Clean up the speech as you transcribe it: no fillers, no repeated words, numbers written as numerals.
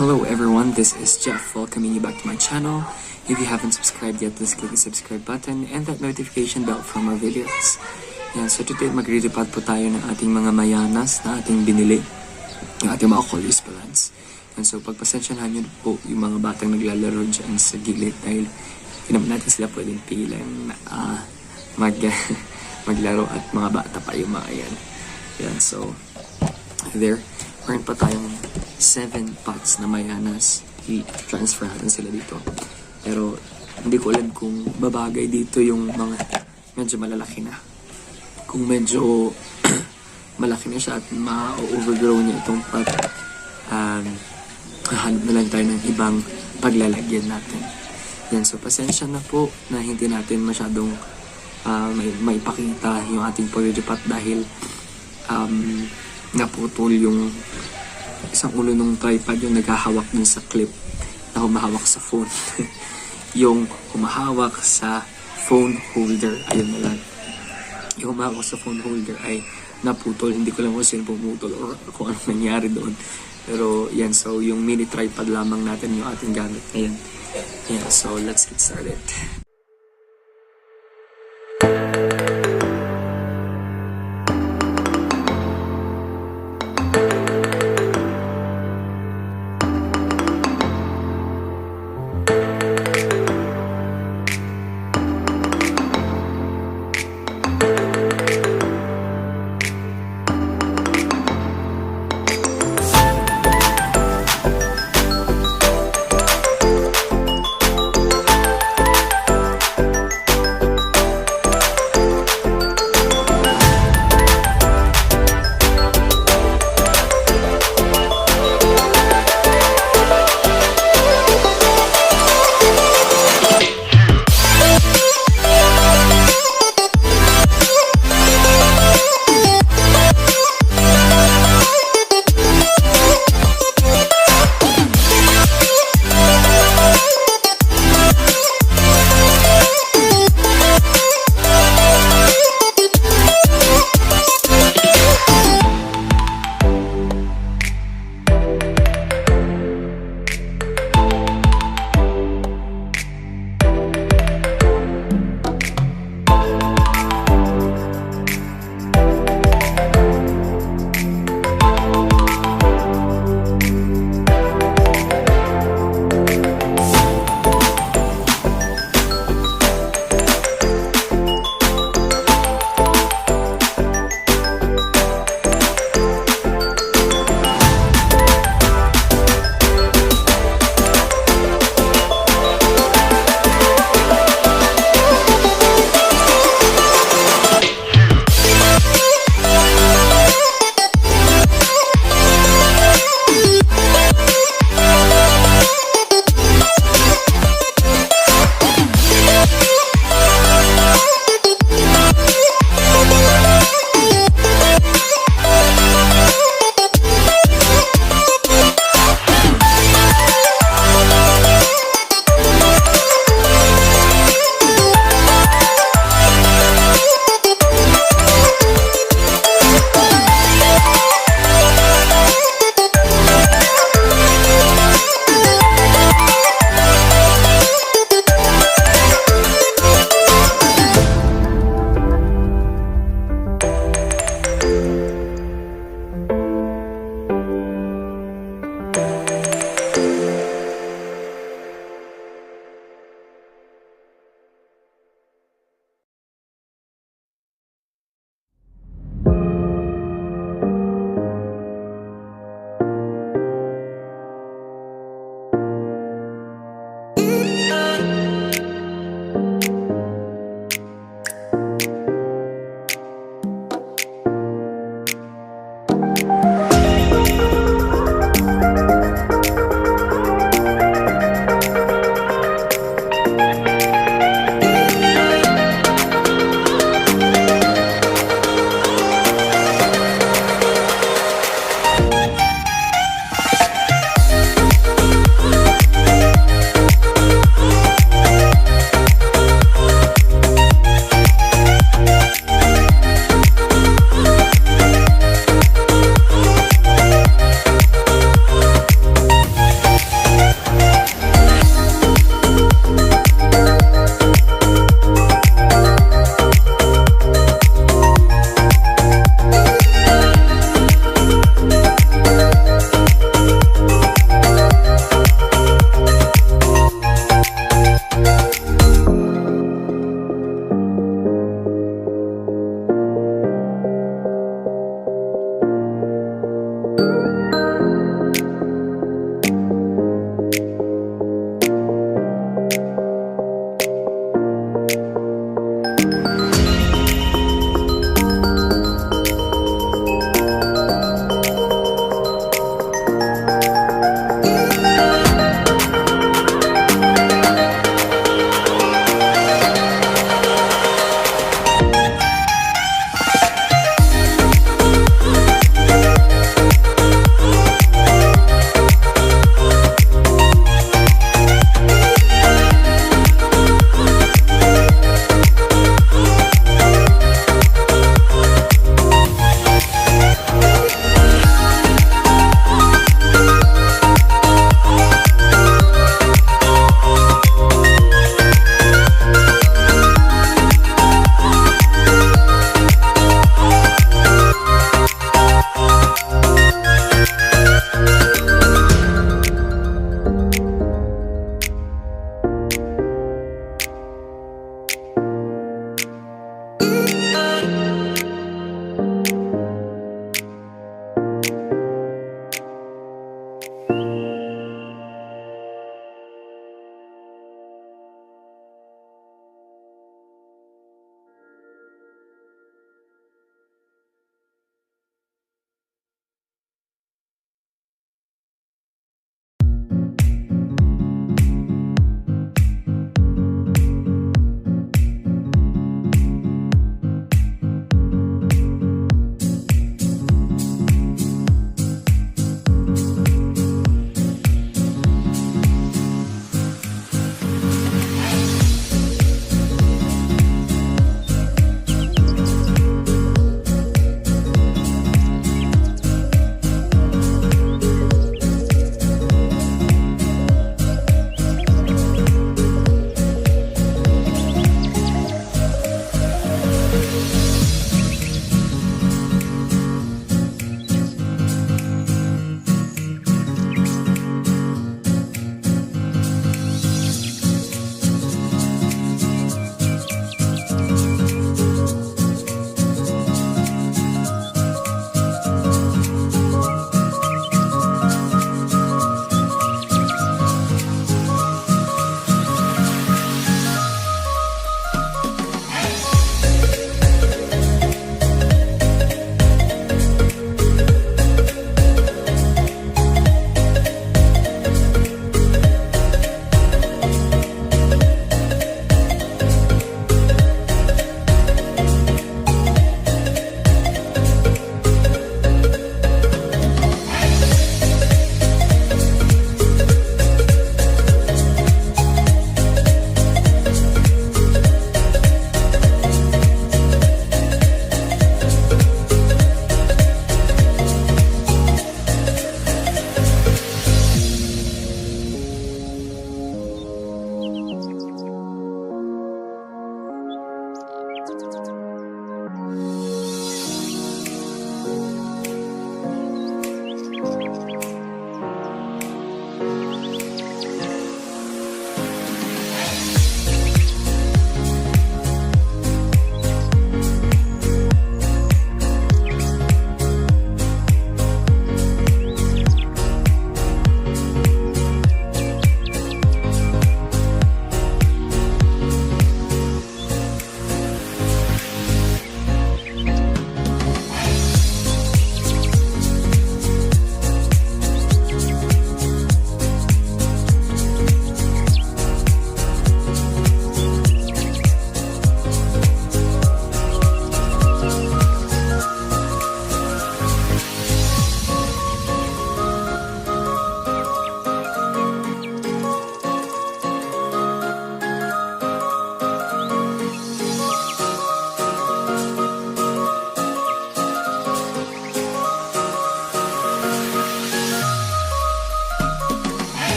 Hello everyone, this is Jeff. Welcoming you back to my channel. If you haven't subscribed yet, please click the subscribe button and that notification bell for more videos. Yan, so today magre-repot po tayo ng ating mga mayanas na ating binili. Yung ating mga collies plants. And so pagpasensyahan nyo po yung mga batang naglalaro dyan sa gilid dahil hindi naman natin sila pwedeng pilan maglaro at mga bata pa yung mga yan. Yan, so there, meron pa tayong 7 pots na mayanas. I-transfer natin sila dito. Pero hindi ko alam kung babagay dito yung mga medyo malalaki na. Kung medyo malaki na siya at ma-overgrow niya itong pot, hahanap na lang tayo ng ibang paglalagyan natin. Yan, so pasensya na po na hindi natin masyadong may pakita yung ating pag-repot dahil naputol yung isang ulo ng tripod, yung naghahawak dun sa clip na humahawak sa phone. Yung humahawak sa phone holder, ayun na lang. Yung humahawak sa phone holder ay naputol. Hindi ko lang kung sino pumutol or kung anong nangyari doon. Pero yan, so yung mini tripod lamang natin yung ating gamit ngayon. Yan, so let's get started.